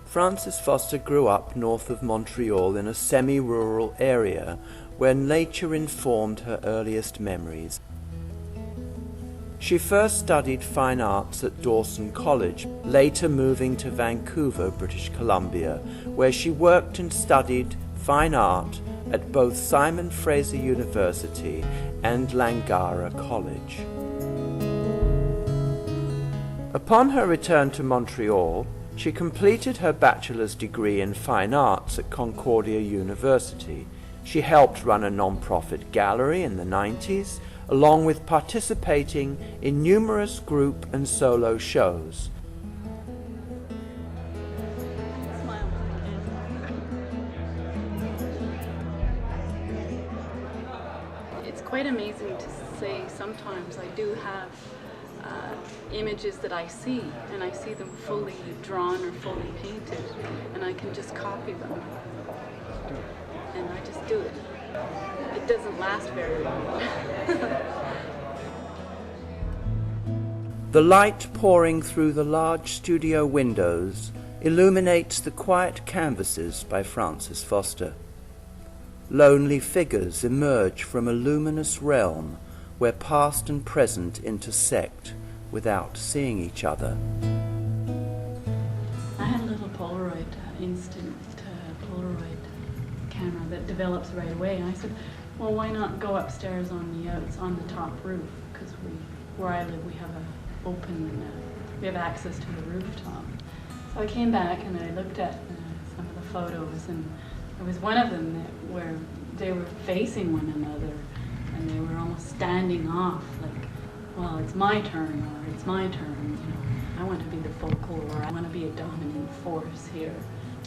Frances Foster grew up north of Montreal in a semi-rural area where nature informed her earliest memories. She first studied fine arts at Dawson College, later moving to Vancouver, British Columbia, where she worked and studied fine art at both Simon Fraser University and Langara College. Upon her return to Montreal, she completed her bachelor's degree in fine arts at Concordia University. She helped run a non-profit gallery in the 90s, along with participating in numerous group and solo shows. It's quite amazing to say sometimes I do have images that I see, and I see them fully drawn or fully painted, and I can just copy them. And I just do it. It doesn't last very long. The light pouring through the large studio windows illuminates the quiet canvases by Frances Foster. Lonely figures emerge from a luminous realm where past and present intersect without seeing each other. I had a little Polaroid, instant Polaroid camera that develops right away, and I said, well, why not go upstairs on the top roof, because where I live we have we have access to the rooftop. So I came back and I looked at some of the photos, and there was one of them where they were facing one another and they were almost standing off, like, well, it's my turn, or it's my turn, you know. I want to be the focal, or I want to be a dominant force here.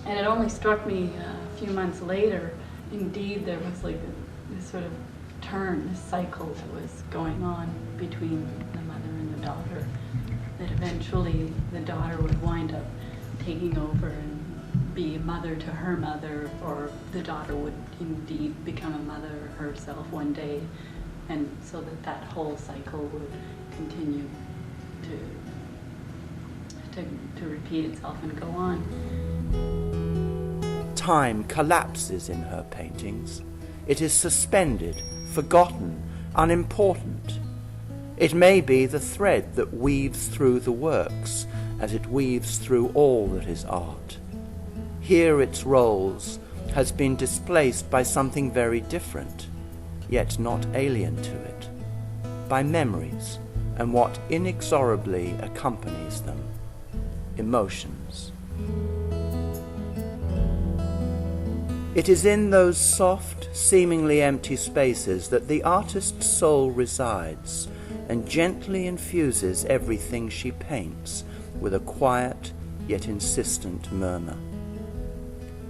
And it only struck me a few months later, indeed, there was like this sort of turn, this cycle that was going on between the mother and the daughter, that eventually the daughter would wind up taking over and be a mother to her mother, or the daughter would indeed become a mother herself one day, and so that whole cycle would continue to repeat itself and go on. Time collapses in her paintings. It is suspended, forgotten, unimportant. It may be the thread that weaves through the works, as it weaves through all that is art. Here its roles has been displaced by something very different, yet not alien to it, by memories and what inexorably accompanies them, emotions. It is in those soft, seemingly empty spaces that the artist's soul resides and gently infuses everything she paints with a quiet yet insistent murmur.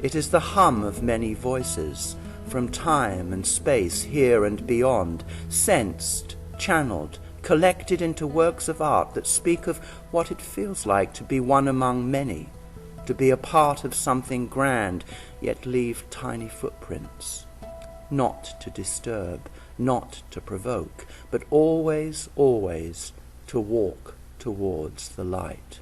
It is the hum of many voices, from time and space here and beyond, sensed, channeled, collected into works of art that speak of what it feels like to be one among many, to be a part of something grand, yet leave tiny footprints, not to disturb, not to provoke, but always, always to walk towards the light.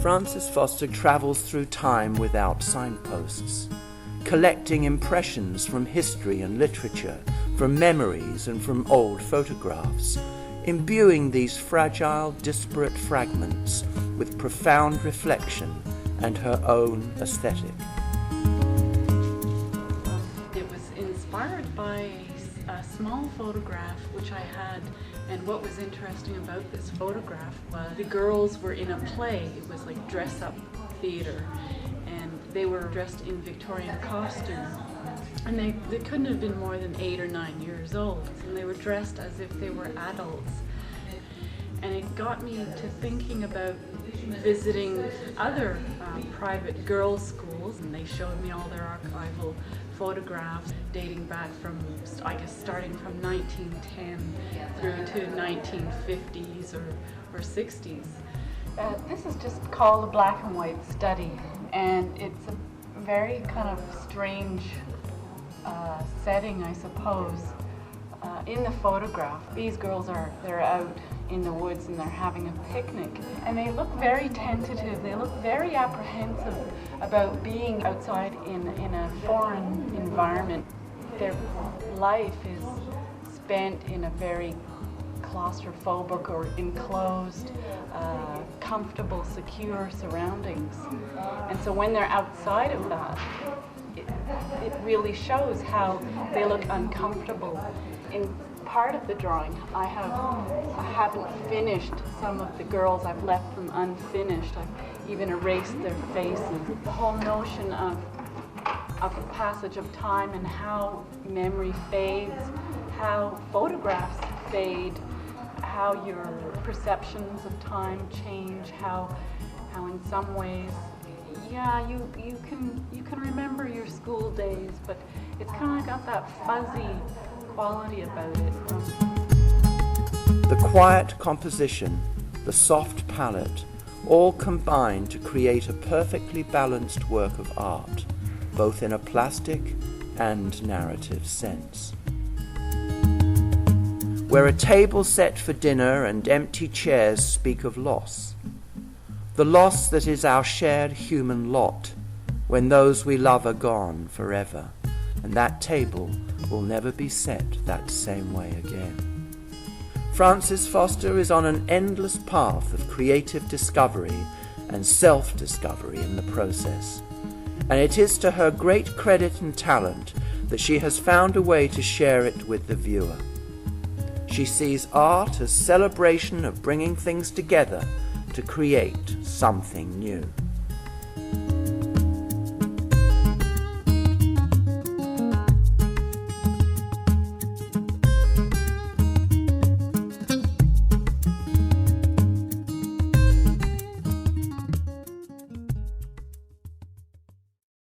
Frances Foster travels through time without signposts, collecting impressions from history and literature, from memories and from old photographs, imbuing these fragile, disparate fragments with profound reflection and her own aesthetic. It was inspired by a small photograph which I had, and what was interesting about this photograph was the girls were in a play. It was like dress-up theater, and they were dressed in Victorian costume, and they couldn't have been more than 8 or 9 years old, and they were dressed as if they were adults. And it got me to thinking about visiting other private girls' schools, and they showed me all their archival photographs dating back from, I guess, starting from 1910 through to 1950s or 60s. This is just called a black and white study, and it's a very kind of strange setting, I suppose. in the photograph, these girls they're out in the woods and they're having a picnic, and they look very tentative. They look very apprehensive about being outside in a foreign environment. Their life is spent in a very claustrophobic or enclosed, comfortable, secure surroundings. And so when they're outside of that, it really shows how they look uncomfortable. In part of the drawing, I haven't finished some of the girls. I've left them unfinished. I've even erased their faces. The whole notion of the passage of time and how memory fades, how photographs fade, how your perceptions of time change, how in some ways, yeah, you can remember your school days, but it's kind of got that fuzzy quality about it. The quiet composition, the soft palette, all combine to create a perfectly balanced work of art, both in a plastic and narrative sense. Where a table set for dinner and empty chairs speak of loss, the loss that is our shared human lot when those we love are gone forever, and that table will never be set that same way again. Frances Foster is on an endless path of creative discovery and self-discovery in the process, and it is to her great credit and talent that she has found a way to share it with the viewer. She sees art as celebration of bringing things together to create something new.